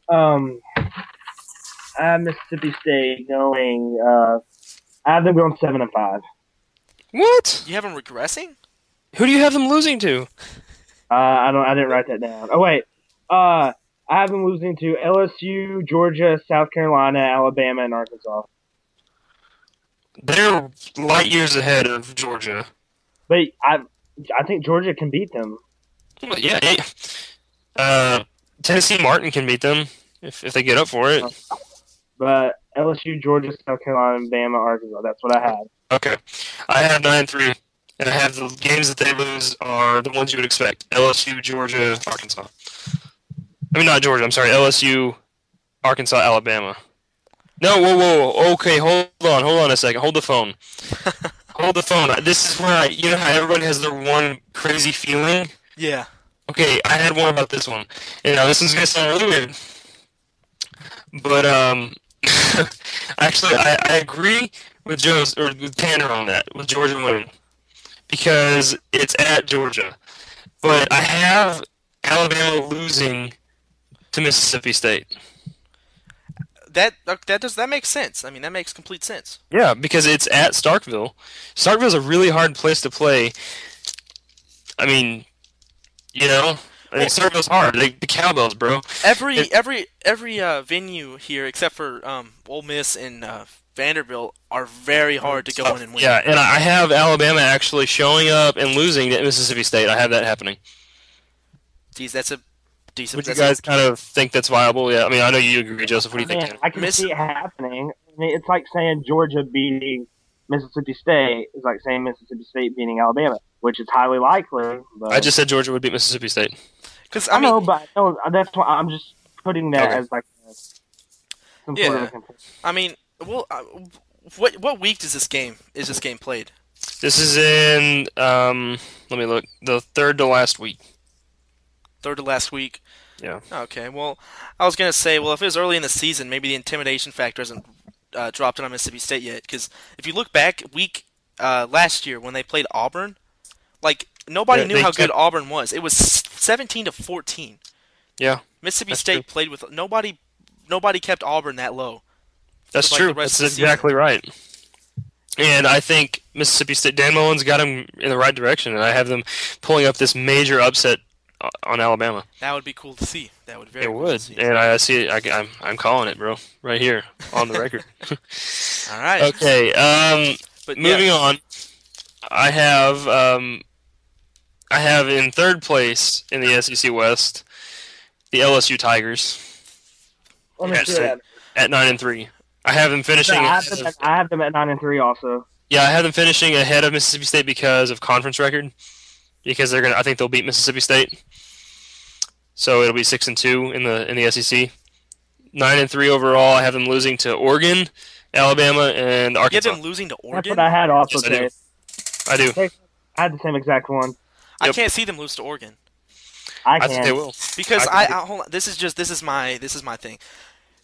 Um, I have Mississippi State going. I have them going 7-5. What? You have them regressing? Who do you have them losing to? I don't. I didn't write that down. Oh wait. I have them losing to LSU, Georgia, South Carolina, Alabama, and Arkansas. They're light years ahead of Georgia. But I think Georgia can beat them. Well, yeah, uh, Tennessee Martin can beat them if they get up for it. But LSU, Georgia, South Carolina, Bama, Arkansas. That's what I have. Okay, I have 9-3, and I have the games that they lose are the ones you would expect: LSU, Georgia, Arkansas. I mean, not Georgia. I'm sorry, LSU, Arkansas, Alabama. No, whoa, whoa. Okay, hold on a second. Hold the phone. Hold the phone. This is where you know how everybody has their one crazy feeling. Yeah. Okay, I had one about this one. And now this is gonna sound really weird, but actually, I agree with Joe's or with Tanner on that with Georgia winning because it's at Georgia, but I have Alabama losing to Mississippi State. That makes sense. I mean, that makes complete sense. Yeah, because it's at Starkville. Starkville's a really hard place to play. I mean, you know, Well, Starkville's hard. The cowbells, bro. every It, every every venue here except for Ole Miss and Vanderbilt are very hard to go in and win. yeah, and I have Alabama actually showing up and losing to Mississippi State. I have that happening. Geez, that's a decent. Would you That's a guys kind of think that's viable? Yeah, I mean, I know you agree, Joseph. What do you think, Man, Tanner? I can Miss. see it happening. I mean, it's like saying Georgia beating Mississippi State. It's like saying Mississippi State beating Alabama, which is highly likely. I But just said Georgia would beat Mississippi State. Because I I mean, know, but no, that's why I'm just putting that Okay. as like some sort of a yeah. comparison. I mean, well, what week does this game played? This is in, let me look, the third to last week. Third to last week. Yeah. Okay. Well, I was gonna say, well, if it was early in the season, maybe the intimidation factor hasn't dropped in on Mississippi State yet. Because if you look back last year when they played Auburn, like nobody knew They how good kept, Auburn was. It was 17-14. yeah, Mississippi that's true. State played with nobody. Nobody kept Auburn that low for That's like the true. rest That's of the season. exactly right. And I think Mississippi State, Dan Mullen's got him in the right direction, and I have them pulling up this major upset on Alabama. That would be cool to see. That would be It very cool to would, see. and I see it. I'm calling it, bro, right here on the record. All right. Okay, But moving yeah, on. I have I have in third place in the SEC West the LSU Tigers Let me at, see that. at 9-3. I have them finishing. I have them at 9-3 also. Yeah, I have them finishing ahead of Mississippi State because of conference record. Because they're gonna, I think they'll beat Mississippi State. So it'll be 6-2 in the SEC. 9-3 overall. I have them losing to Oregon, Alabama, and you have Arkansas. them losing to That's Oregon. what I had also, Yes, I do. Dave. I do. I had the same exact one. I Yep. can't see them lose to Oregon I think they can. will. because I think hold on. This is my thing.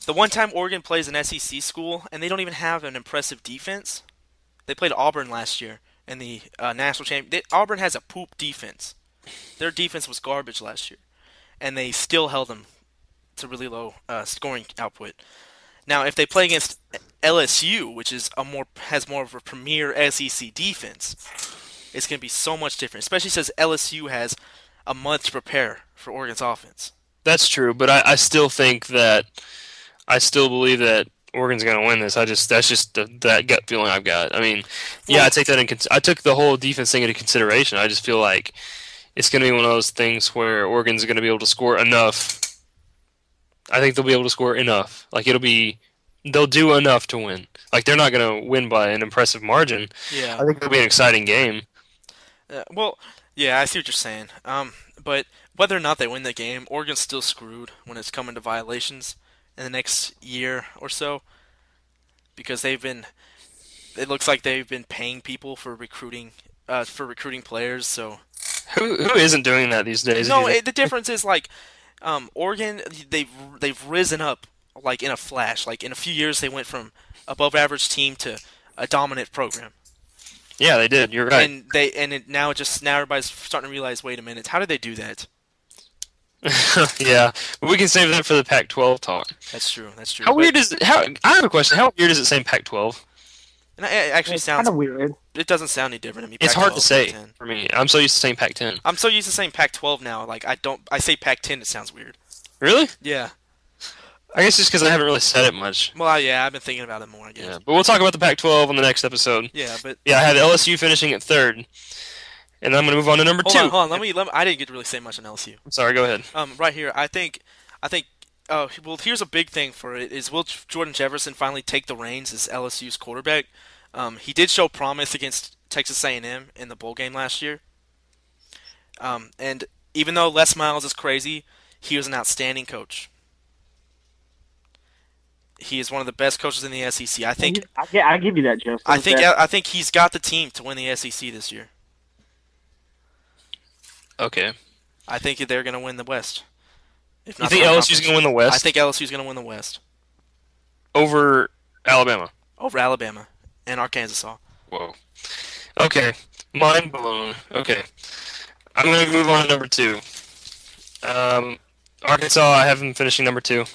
The one time Oregon plays an SEC school and they don't even have an impressive defense. They played Auburn last year in the national champion. Auburn has a poop defense. Their defense was garbage last year, and they still held them to really low scoring output. Now, if they play against LSU, which is has more of a premier SEC defense, it's going to be so much different. Especially since LSU has a month to prepare for Oregon's offense. that's true, but I still think that I still believe that Oregon's going to win this. That's just that gut feeling I've got. I mean, yeah, I Well, take that I took the whole defense thing into consideration. I just feel like it's going to be one of those things where Oregon's going to be able to score enough. I think they'll be able to score enough. Like they'll do enough to win. Like they're not going to win by an impressive margin. yeah. I think it'll be an exciting game. Well, yeah, I see what you're saying. But whether or not they win the game, Oregon's still screwed when it's coming to violations in the next year or so because they've been. It looks like they've been paying people for recruiting players. So Who isn't doing that these days? If you no, think? the difference is like Oregon. They've risen up like in a flash. Like in a few years, they went from above average team to a dominant program. Yeah, they did. You're right. And now everybody's starting to realize, wait a minute, how did they do that? Yeah, but we can save that for the Pac-12 talk. That's true. That's true. How weird is it? I have a question. How weird is it saying Pac-12? And it actually It's sounds. kind of weird. It doesn't sound any different to me. It's hard to Pac-12, say Pac-10. for me. I'm so used to saying Pac-10. I'm so used to saying Pac-12 now. Like I say Pac-10. It sounds weird. Really? Yeah. I guess just because I haven't really said it much. Well, yeah. I've been thinking about it more. I guess. Yeah, but we'll talk about the Pac-12 on the next episode. Yeah, but Yeah, I had LSU finishing at third, and I'm going to move on to number two. hold on. Let me. I didn't get to really say much on LSU. I'm sorry. Go ahead. Right here, I think. Well, here's a big thing for it: is will Jordan Jefferson finally take the reins as LSU's quarterback? He did show promise against Texas A&M in the bowl game last year. And even though Les Miles is crazy, he was an outstanding coach. He is one of the best coaches in the SEC. I think. I give you that, Justin. I think he's got the team to win the SEC this year. Okay. I think they're going to win the West. If You not think the LSU's going to win the West? I think LSU's going to win the West over Alabama. over Alabama and Arkansas. Whoa. Okay. Mind blown. Okay. I'm going to move on to number two. Arkansas, I have them finishing number two.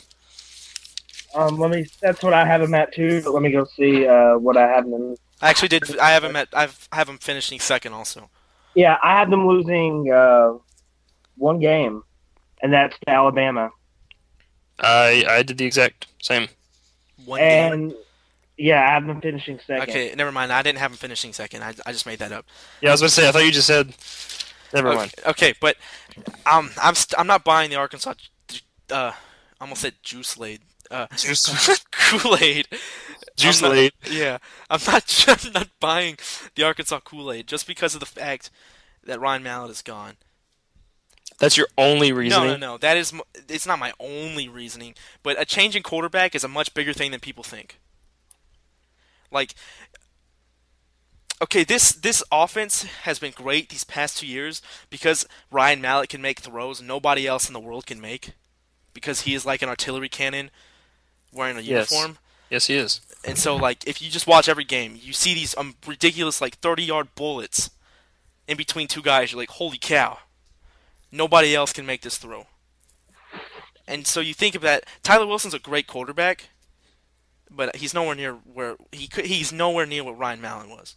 That's what I have him at too. But let me go see what I have them. I actually did. I have them finishing second also. Yeah, I have them losing one game, and that's to Alabama. I did the exact same. One game. And yeah, I have them finishing second. Okay, never mind. I didn't have them finishing second. I just made that up. Yeah, I was about to say. I thought you just said. Never mind. Okay, but I'm not buying the Arkansas. I almost said juice laid. Juice. Kool-Aid. Juice laid. Yeah, I'm not buying the Arkansas Kool-Aid just because of the fact that Ryan Mallett is gone. That's your only reasoning? No. It's not my only reasoning. But a change in quarterback is a much bigger thing than people think. Like, okay, this offense has been great these past 2 years because Ryan Mallett can make throws nobody else in the world can make because he is like an artillery cannon wearing a uniform. Yes, he is. And so, like, if you just watch every game, you see these ridiculous, like, 30-yard bullets in between two guys. You're like, holy cow. Nobody else can make this throw. And so you think of that. Tyler Wilson's a great quarterback, but he's nowhere near where he's nowhere near what Ryan Mallett was.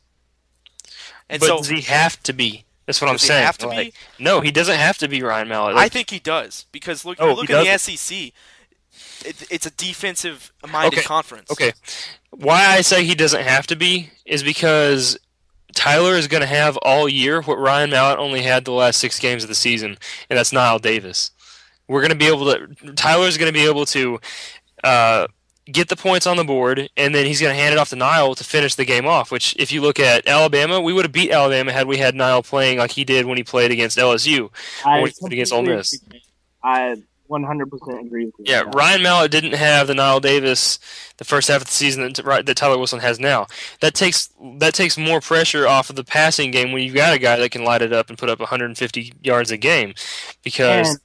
And But so, does he have to be? That's what I'm does he saying. have to be? No, he doesn't have to be Ryan Mallett. I think he does because look Oh, at he the SEC. It's a defensive-minded conference. Okay. Why I say he doesn't have to be is because Tyler is going to have all year what Ryan Mallett only had the last 6 games of the season, and that's Niall Davis. We're going to be able to. Tyler's going to be able to get the points on the board, and then he's going to hand it off to Niall to finish the game off. Which, if you look at Alabama, we would have beat Alabama had we had Niall playing like he did when he played against LSU or when he played against Ole Miss. I 100% agree with you. Yeah, Ryan Mallett didn't have the Niall Davis the first half of the season that Tyler Wilson has now. That takes more pressure off of the passing game when you've got a guy that can light it up and put up 150 yards a game. Because,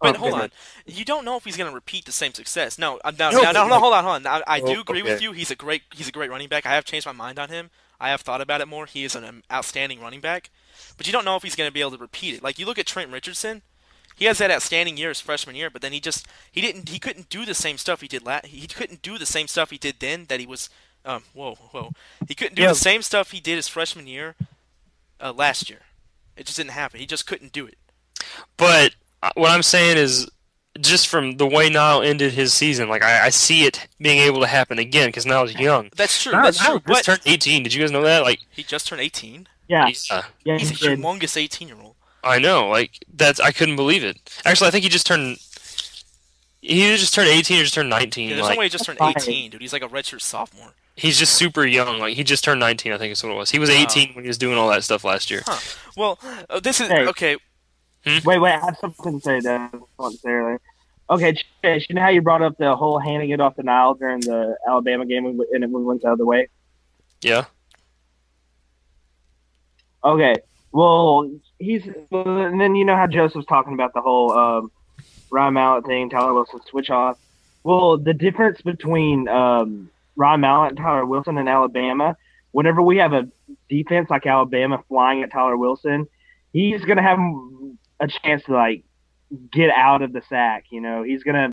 but hold on, you don't know if he's going to repeat the same success. No, hold on. I do agree with you. He's a great running back. I have changed my mind on him. I have thought about it more. He is an outstanding running back, but you don't know if he's going to be able to repeat it. Like you look at Trent Richardson. He has that outstanding year his freshman year, but then he couldn't do the same stuff he did he couldn't do the same stuff he did then that he was He couldn't do the same stuff he did his freshman year last year. It just didn't happen. He just couldn't do it. But what I'm saying is just from the way Niall ended his season, like I see it being able to happen again because Niall's young. That's true. Niall just turned 18. Did you guys know that? Like he just turned 18? Yeah. He's a humongous 18-year-old. I know, I couldn't believe it. Actually, I think he just turned 18 or just turned 19. Yeah, there's no way he just turned 18, dude. He's like a redshirt sophomore. He's just super young. Like he just turned 19, I think is what it was. He was 18 when he was doing all that stuff last year. Huh. Well, this is okay. Wait, I have something to say that I want to say earlier. Okay, Chase, you know how you brought up the whole handing it off to Niall during the Alabama game and it went the other way? Yeah. Okay. Well, and then you know how Joseph's talking about the whole Ryan Mallett thing, Tyler Wilson switch off. Well, the difference between Ryan Mallett and Tyler Wilson in Alabama, whenever we have a defense like Alabama flying at Tyler Wilson, he's going to have a chance to get out of the sack. He's gonna